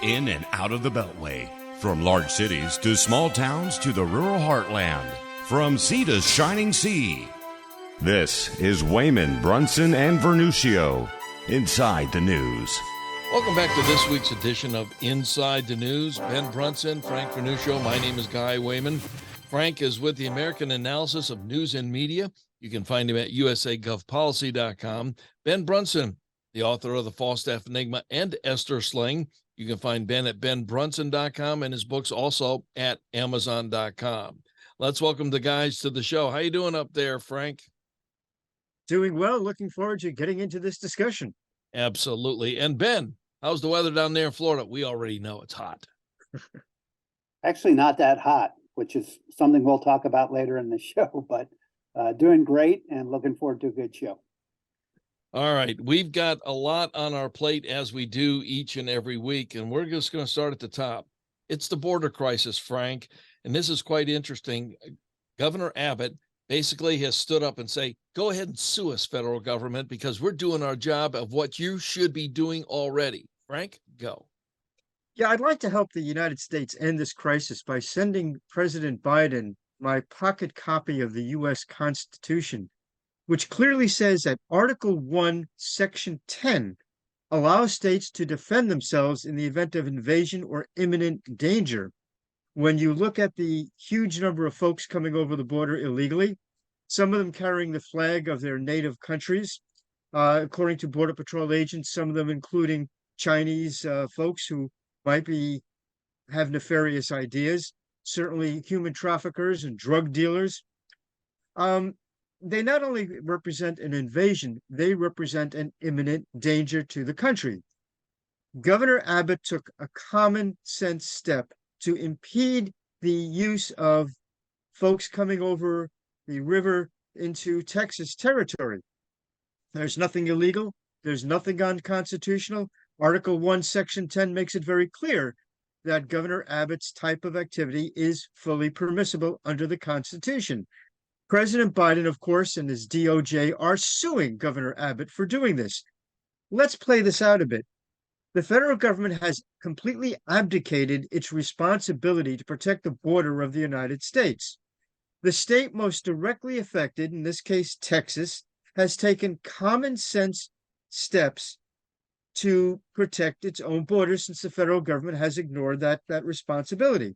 in and out of the Beltway. From large cities to small towns to the rural heartland. From sea to shining sea. This is Wayman, Brunson, and Vernuccio. Inside the News. Welcome back to this week's edition of Inside the News. Ben Brunson, Frank Vernuccio. My name is Guy Wayman. Frank is with the American Analysis of News and Media. You can find him at usagovpolicy.com. Ben Brunson, the author of The Falstaff Enigma and Esther Sling. You can find Ben at benbrunson.com and his books also at amazon.com. Let's welcome the guys to the show. How you doing up there, Frank? Doing well. Looking forward to getting into this discussion. Absolutely. And Ben, how's the weather down there in Florida? We already know it's hot. Actually, not that hot, which is something we'll talk about later in the show, but doing great and looking forward to a good show. All right. We've got a lot on our plate as we do each and every week, and we're just going to start at the top. It's the border crisis, Frank, and this is quite interesting. Governor Abbott basically has stood up and say, go ahead and sue us, federal government, because we're doing our job of what you should be doing already. Frank, go. Yeah, I'd like to help the United States end this crisis by sending President Biden my pocket copy of the U.S. Constitution, which clearly says that Article 1, Section 10 allows states to defend themselves in the event of invasion or imminent danger. When you look at the huge number of folks coming over the border illegally, some of them carrying the flag of their native countries, according to Border Patrol agents, some of them including Chinese folks who might have nefarious ideas, certainly human traffickers and drug dealers. They not only represent an invasion, they represent an imminent danger to the country. Governor Abbott took a common sense step to impede the use of folks coming over the river into Texas territory. There's nothing illegal. There's nothing unconstitutional. Article 1, Section 10 makes it very clear that Governor Abbott's type of activity is fully permissible under the Constitution. President Biden, of course, and his DOJ are suing Governor Abbott for doing this. Let's play this out a bit. The federal government has completely abdicated its responsibility to protect the border of the United States. The state most directly affected, in this case, Texas, has taken common sense steps to protect its own border since the federal government has ignored that responsibility.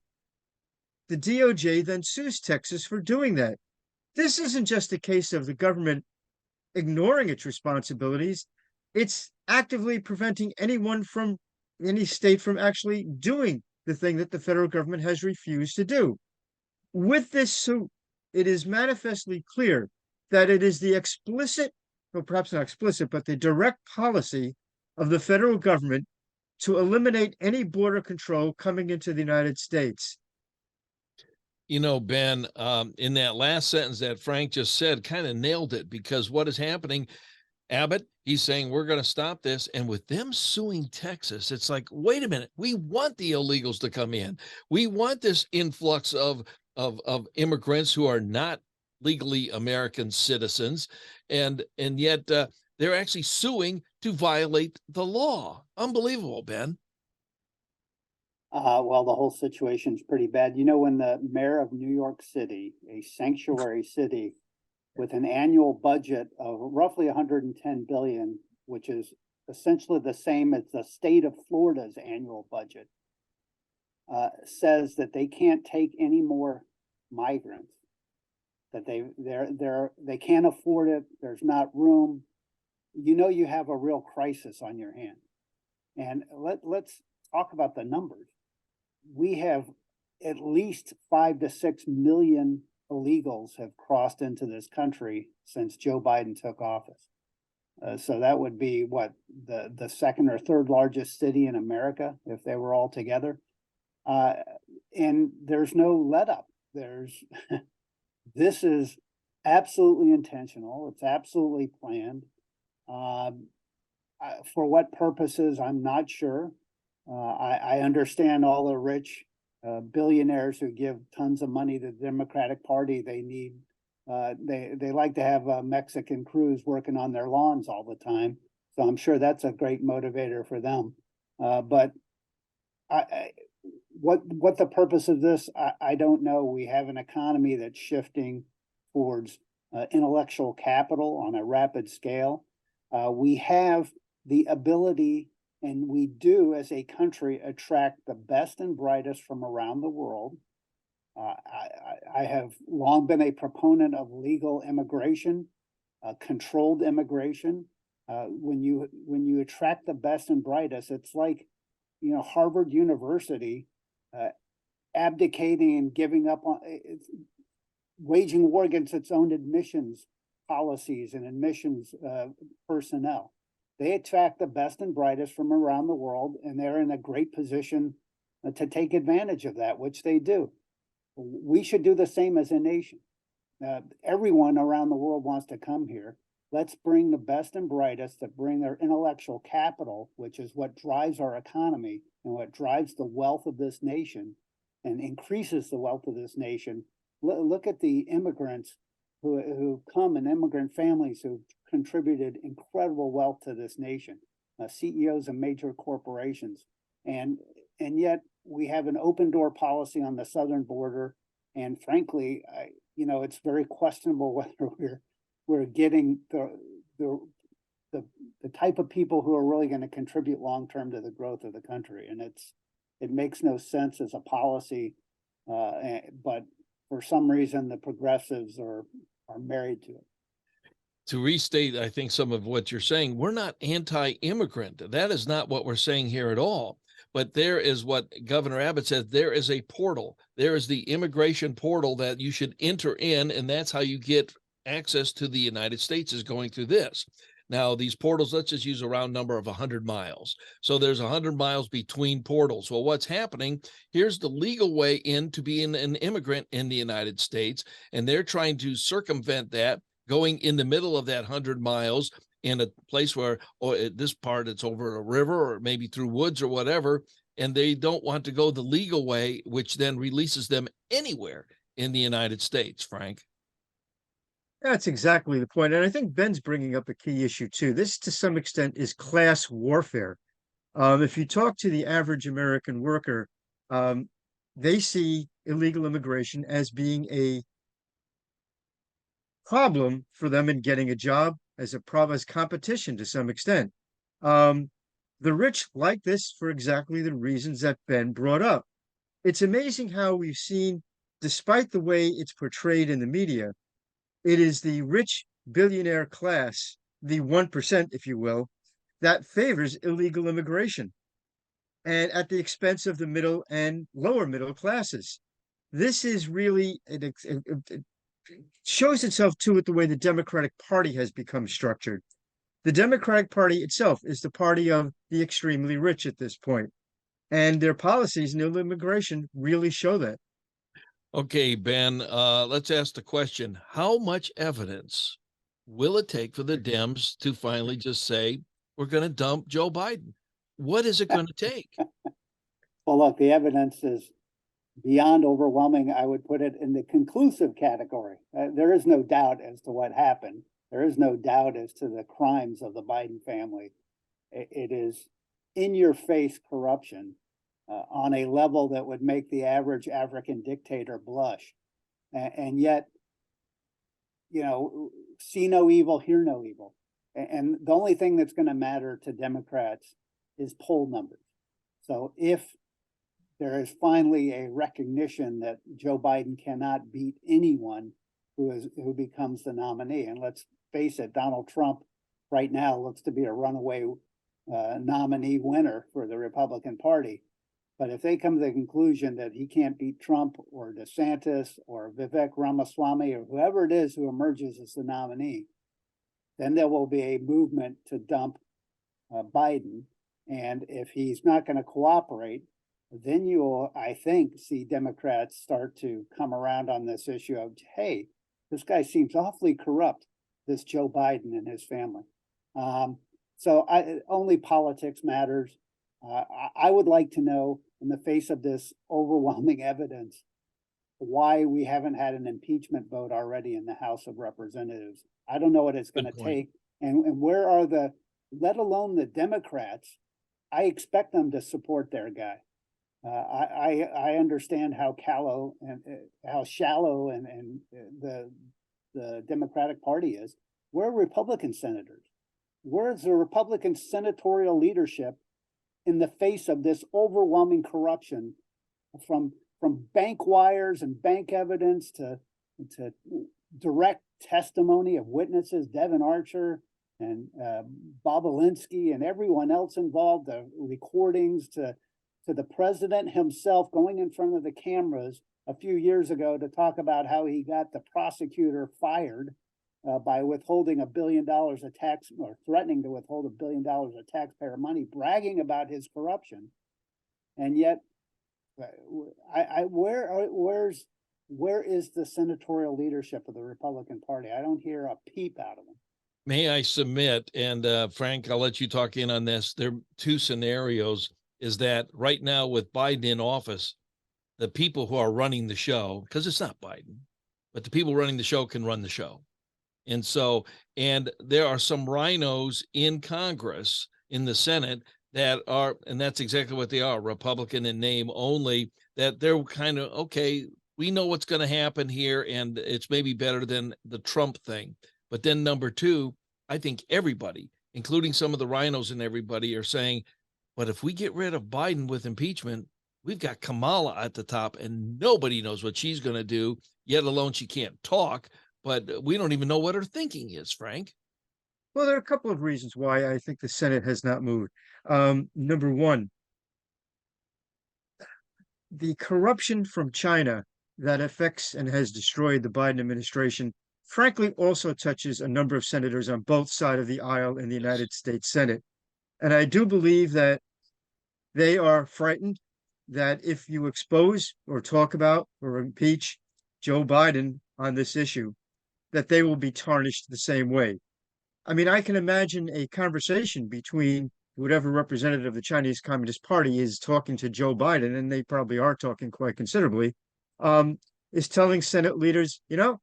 The DOJ then sues Texas for doing that. This isn't just a case of the government ignoring its responsibilities. It's actively preventing any state from actually doing the thing that the federal government has refused to do. With this suit, it is manifestly clear that it is the explicit, well, perhaps not explicit, but the direct policy of the federal government to eliminate any border control coming into the United States. You know, Ben, in that last sentence that Frank just said, kind of nailed it, because what is happening, Abbott, he's saying we're going to stop this. And with them suing Texas, it's like, wait a minute, we want the illegals to come in. We want this influx of immigrants who are not legally American citizens. And yet they're actually suing to violate the law. Unbelievable, Ben. Well, the whole situation is pretty bad. You know, when the mayor of New York City, a sanctuary city with an annual budget of roughly 110 billion, which is essentially the same as the state of Florida's annual budget, says that they can't take any more migrants, that they can't afford it. There's not room. You know, you have a real crisis on your hands. And let's talk about the numbers. We have at least 5 to 6 million illegals have crossed into this country since Joe Biden took office. So that would be what, the second or third largest city in America if they were all together. And there's no let up. This is absolutely intentional. It's absolutely planned. For what purposes, I'm not sure. I understand all the rich billionaires who give tons of money to the Democratic Party. They like to have Mexican crews working on their lawns all the time. So I'm sure that's a great motivator for them. But I what the purpose of this, I don't know. We have an economy that's shifting towards intellectual capital on a rapid scale. We have the ability, and we do as a country, attract the best and brightest from around the world. I have long been a proponent of legal immigration, controlled immigration. When you attract the best and brightest, it's like, Harvard University abdicating and giving up on waging war against its own admissions policies and admissions personnel. They attract the best and brightest from around the world, and they're in a great position to take advantage of that, which they do. We should do the same as a nation. Everyone around the world wants to come here. Let's bring the best and brightest that bring their intellectual capital, which is what drives our economy and what drives the wealth of this nation and increases the wealth of this nation. Look at the immigrants who come, and immigrant families who contributed incredible wealth to this nation, CEOs of major corporations. And yet we have an open door policy on the southern border. And frankly, it's very questionable whether we're getting the type of people who are really going to contribute long term to the growth of the country. And it makes no sense as a policy, but for some reason the progressives are married to it. To restate, I think some of what you're saying, we're not anti-immigrant. That is not what we're saying here at all. But there is what Governor Abbott said, there is a portal. There is the immigration portal that you should enter in, and that's how you get access to the United States, is going through this. Now, these portals, let's just use a round number of 100 miles. So there's 100 miles between portals. Well, what's happening, here's the legal way in to be an immigrant in the United States, and they're trying to circumvent that, going in the middle of that 100 miles in a place where, at this part, it's over a river or maybe through woods or whatever, and they don't want to go the legal way, which then releases them anywhere in the United States, Frank. That's exactly the point. And I think Ben's bringing up a key issue too. This, to some extent, is class warfare. If you talk to the average American worker, they see illegal immigration as being a problem for them in getting a job, as a problem, as competition to some extent. The rich like this for exactly the reasons that Ben brought up. It's amazing how we've seen, despite the way it's portrayed in the media, it is the rich billionaire class, the 1%, if you will, that favors illegal immigration, and at the expense of the middle and lower middle classes. This is really, it shows itself too with the way the Democratic Party has become structured. The Democratic Party itself is the party of the extremely rich at this point, and their policies in illegal immigration really show that. Okay, Ben, let's ask the question. How much evidence will it take for the Dems to finally just say, we're going to dump Joe Biden? What is it going to take? Well, look, the evidence is beyond overwhelming. I would put it in the conclusive category. There is no doubt as to what happened. There is no doubt as to the crimes of the Biden family. It is in-your-face corruption on a level that would make the average African dictator blush. And yet, see no evil, hear no evil. And the only thing that's going to matter to Democrats is poll numbers. So if there is finally a recognition that Joe Biden cannot beat anyone who becomes the nominee, and let's face it, Donald Trump right now looks to be a runaway nominee winner for the Republican Party. But if they come to the conclusion that he can't beat Trump or DeSantis or Vivek Ramaswamy or whoever it is who emerges as the nominee, then there will be a movement to dump Biden. And if he's not going to cooperate, then you will, I think, see Democrats start to come around on this issue of, hey, this guy seems awfully corrupt, this Joe Biden and his family. So only politics matters. I would like to know, in the face of this overwhelming evidence, why we haven't had an impeachment vote already in the House of Representatives. I don't know what it's going to take. And where are let alone the Democrats, I expect them to support their guy. I understand how callow and how shallow and the Democratic Party is. Where are Republican senators? Where's the Republican senatorial leadership in the face of this overwhelming corruption, from bank wires and bank evidence to direct testimony of witnesses, Devin Archer and Bob Alinsky and everyone else involved, the recordings to the president himself going in front of the cameras a few years ago to talk about how he got the prosecutor fired by withholding $1 billion of tax, or threatening to withhold $1 billion of taxpayer money, bragging about his corruption. And yet, where is the senatorial leadership of the Republican Party? I don't hear a peep out of them. May I submit, and Frank, I'll let you talk in on this. There are two scenarios. Is that right now with Biden in office, the people who are running the show, because it's not Biden, but the people running the show can run the show. And so, and there are some rhinos in Congress, in the Senate, that are, and that's exactly what they are, Republican in name only, that they're kind of, okay, we know what's going to happen here, and it's maybe better than the Trump thing. But then number two, I think everybody, including some of the rhinos and everybody, are saying, but if we get rid of Biden with impeachment, we've got Kamala at the top, and nobody knows what she's going to do, yet alone she can't talk, but we don't even know what her thinking is, Frank. Well, there are a couple of reasons why I think the Senate has not moved. Number one, the corruption from China that affects and has destroyed the Biden administration, frankly, also touches a number of senators on both sides of the aisle in the United States Senate. And I do believe that they are frightened that if you expose or talk about or impeach Joe Biden on this issue, that they will be tarnished the same way. I mean, I can imagine a conversation between whatever representative of the Chinese Communist Party is talking to Joe Biden, and they probably are talking quite considerably, is telling Senate leaders, you know,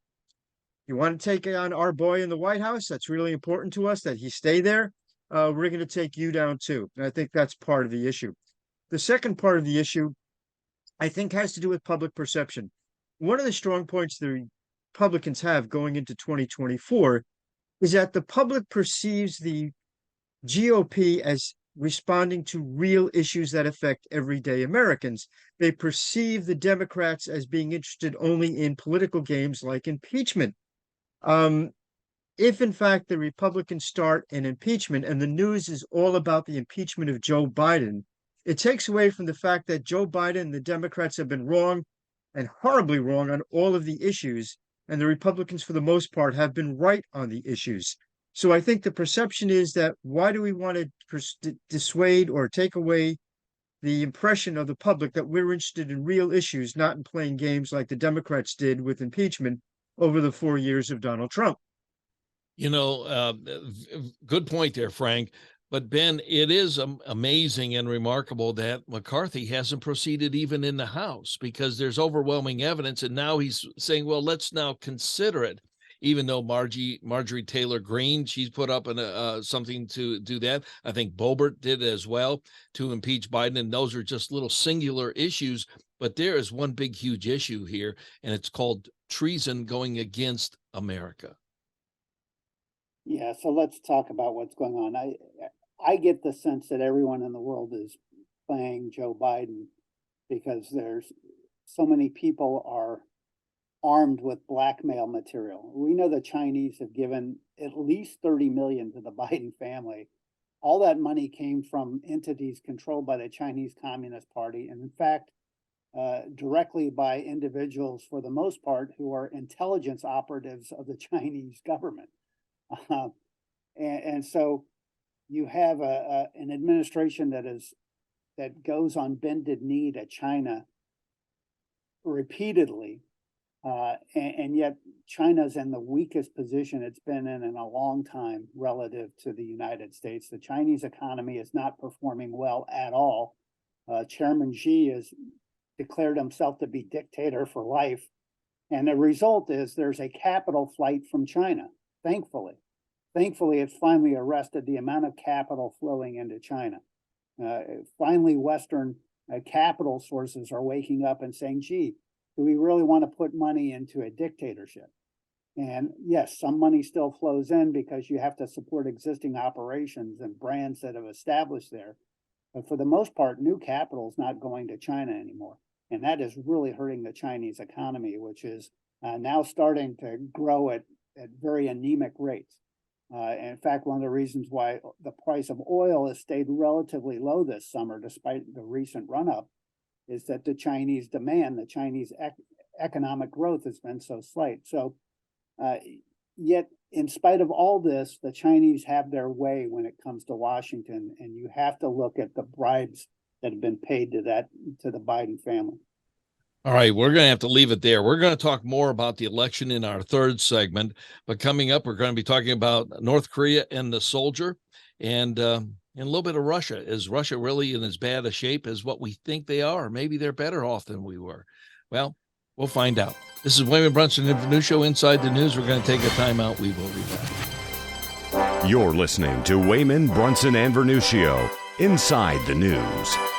you want to take on our boy in the White House? That's really important to us that he stay there. We're going to take you down too. And I think that's part of the issue. The second part of the issue, I think, has to do with public perception. One of the strong points the Republicans have going into 2024 is that the public perceives the GOP as responding to real issues that affect everyday Americans. They perceive the Democrats as being interested only in political games like impeachment. If in fact the Republicans start an impeachment and the news is all about the impeachment of Joe Biden, it takes away from the fact that Joe Biden and the Democrats have been wrong and horribly wrong on all of the issues, and the Republicans, for the most part, have been right on the issues. So I think the perception is that why do we want to dissuade or take away the impression of the public that we're interested in real issues, not in playing games like the Democrats did with impeachment over the 4 years of Donald Trump? You know, good point there, Frank. But Ben, it is amazing and remarkable that McCarthy hasn't proceeded even in the House, because there's overwhelming evidence. And now he's saying, well, let's now consider it, even though Marjorie Taylor Greene, she's put up something to do that. I think Boebert did as well, to impeach Biden. And those are just little singular issues. But there is one big, huge issue here, and it's called treason going against America. Yeah, so let's talk about what's going on. I get the sense that everyone in the world is playing Joe Biden because there's so many people are armed with blackmail material. We know the Chinese have given at least 30 million to the Biden family. All that money came from entities controlled by the Chinese Communist Party, and in fact, directly by individuals, for the most part, who are intelligence operatives of the Chinese government. And so you have an administration that goes on bended knee to China repeatedly, and yet China's in the weakest position it's been in a long time relative to the United States. The Chinese economy is not performing well at all. Chairman Xi has declared himself to be dictator for life, and the result is there's a capital flight from China. Thankfully, it's finally arrested the amount of capital flowing into China. Finally, Western capital sources are waking up and saying, gee, do we really want to put money into a dictatorship? And yes, some money still flows in because you have to support existing operations and brands that have established there. But for the most part, new capital is not going to China anymore. And that is really hurting the Chinese economy, which is now starting to grow at very anemic rates. And in fact, one of the reasons why the price of oil has stayed relatively low this summer, despite the recent run-up, is that the Chinese demand, the Chinese economic growth has been so slight. So yet, in spite of all this, the Chinese have their way when it comes to Washington, and you have to look at the bribes that have been paid to the Biden family. All right, we're going to have to leave it there. We're going to talk more about the election in our third segment, but coming up, we're going to be talking about North Korea and the soldier, and a little bit of Russia. Is Russia really in as bad a shape as what we think they are? Maybe they're better off than we were. Well, we'll find out. This is Wayman Brunson and Venuccio Inside the News. We're going to take a time out. We will be back. You're listening to Wayman Brunson and Venuccio Inside the News.